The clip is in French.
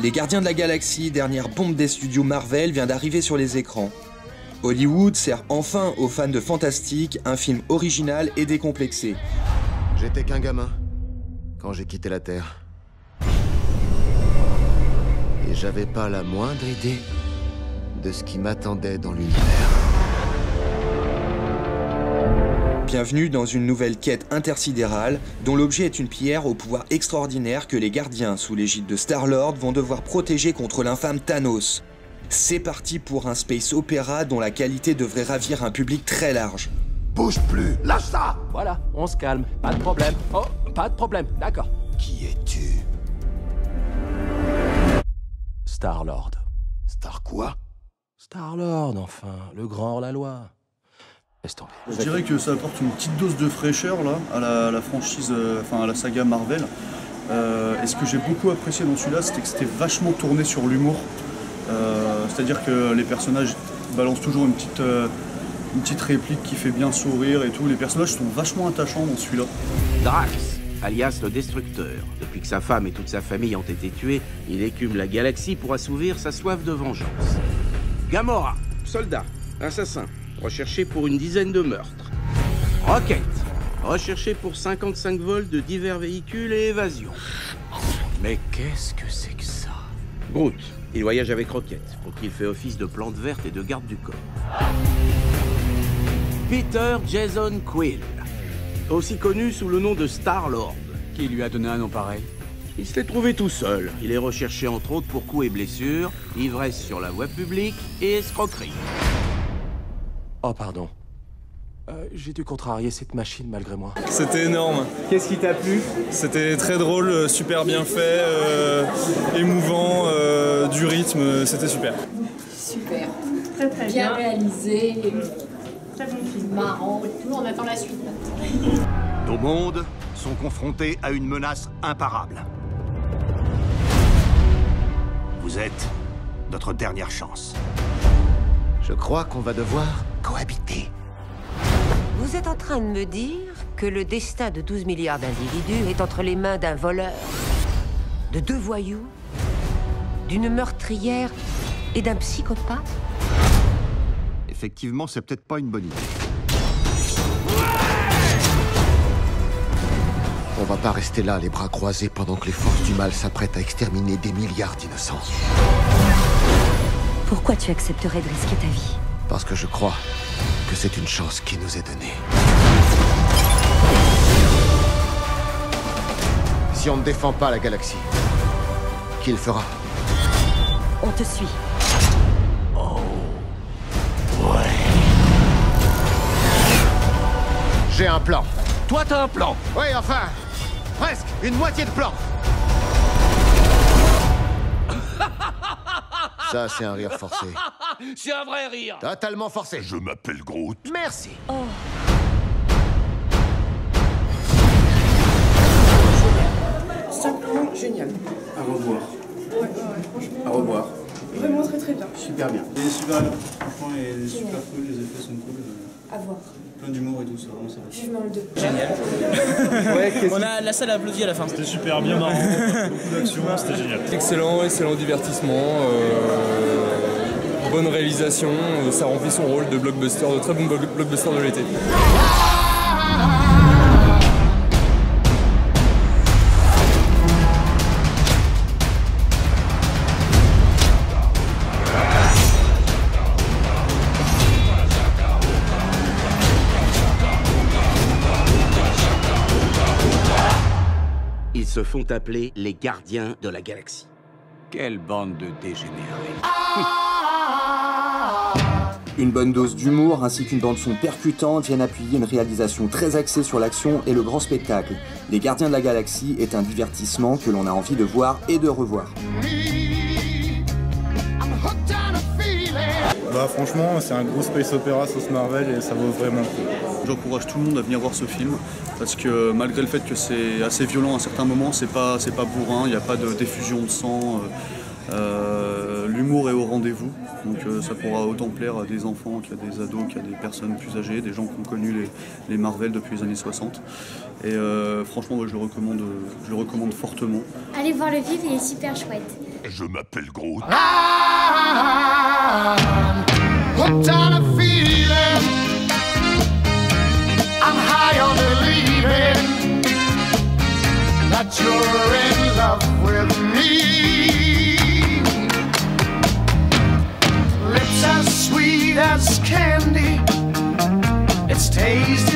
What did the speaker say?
Les Gardiens de la Galaxie, dernière bombe des studios Marvel, vient d'arriver sur les écrans. Hollywood sert enfin aux fans de fantastique un film original et décomplexé. J'étais qu'un gamin quand j'ai quitté la Terre. Et j'avais pas la moindre idée de ce qui m'attendait dans l'univers. Bienvenue dans une nouvelle quête intersidérale dont l'objet est une pierre au pouvoir extraordinaire que les gardiens, sous l'égide de Star-Lord, vont devoir protéger contre l'infâme Thanos. C'est parti pour un space opéra dont la qualité devrait ravir un public très large. Bouge plus, lâche ça! Voilà, on se calme, pas de problème. Oh, pas de problème, d'accord. Qui es-tu? Star-Lord. Star quoi? Star-Lord, enfin, le grand hors-la-loi. Laisse tomber. Je dirais que ça apporte une petite dose de fraîcheur là, à la franchise, enfin à la saga Marvel. Et ce que j'ai beaucoup apprécié dans celui-là, c'était que c'était vachement tourné sur l'humour. C'est-à-dire que les personnages balancent toujours une petite réplique qui fait bien sourire et tout. Les personnages sont vachement attachants dans celui-là. Drax, alias le Destructeur. Depuis que sa femme et toute sa famille ont été tuées, il écume la galaxie pour assouvir sa soif de vengeance. Gamora, soldat, assassin, recherché pour une dizaine de meurtres. Rocket, recherché pour 55 vols de divers véhicules et évasion. Mais qu'est-ce que c'est que ça? Groot, il voyage avec Rocket, pour qui il fait office de plante verte et de garde du corps. Peter Jason Quill, aussi connu sous le nom de Star-Lord. Qui lui a donné un nom pareil? Il se l'est trouvé tout seul. Il est recherché entre autres pour coups et blessures, ivresse sur la voie publique et escroquerie. Oh, pardon. J'ai dû contrarier cette machine malgré moi. C'était énorme. Qu'est-ce qui t'a plu? C'était très drôle, super bien fait, émouvant, du rythme, c'était super. Super. Très très bien. Bien réalisé, Très bon film. marrant et tout. On attend la suite. Nos mondes sont confrontés à une menace imparable. Vous êtes notre dernière chance. Je crois qu'on va devoir cohabiter. Vous êtes en train de me dire que le destin de 12 milliards d'individus est entre les mains d'un voleur, de 2 voyous, d'une meurtrière et d'un psychopathe? Effectivement, c'est peut-être pas une bonne idée. On va pas rester là, les bras croisés, pendant que les forces du mal s'apprêtent à exterminer des milliards d'innocents. Pourquoi tu accepterais de risquer ta vie? Parce que je crois que c'est une chance qui nous est donnée. Si on ne défend pas la galaxie, qui le fera? On te suit. Oh, ouais. J'ai un plan. Toi, t'as un plan? Oui, enfin, presque une moitié de plan. Ça, c'est un rire forcé. C'est un vrai rire. Totalement forcé. Je m'appelle Groot. Merci. Oh. Simplement génial. À revoir. Ouais, franchement. À revoir. Vraiment très très bien. Super bien. Il est super bien. Franchement, il est super cool, les effets sont cool. À voir. Plein d'humour et tout, ça vraiment ça va. Vivement le 2. Génial. On a la salle a applaudi à la fin. C'était super bien marrant, beaucoup d'action, c'était génial. Excellent divertissement, bonne réalisation, ça remplit son rôle de blockbuster, de très bon blockbuster de l'été. Ils se font appeler les Gardiens de la Galaxie. Quelle bande de dégénérés. Une bonne dose d'humour ainsi qu'une bande-son percutante viennent appuyer une réalisation très axée sur l'action et le grand spectacle. Les Gardiens de la Galaxie est un divertissement que l'on a envie de voir et de revoir. Bah franchement, c'est un gros space opéra sauce Marvel et ça vaut vraiment le coup. J'encourage tout le monde à venir voir ce film parce que malgré le fait que c'est assez violent à certains moments, c'est pas bourrin, il n'y a pas de diffusion de sang. L'humour est au rendez-vous, donc ça pourra autant plaire à des enfants qu'à des ados, qu'à des personnes plus âgées, des gens qui ont connu les Marvel depuis les années 60. Et franchement, je le recommande fortement. Allez voir le film, il est super chouette. Je m'appelle Groot. Hooked on a feeling, I'm high on believing that you're in love with me. Lips as sweet as candy, its taste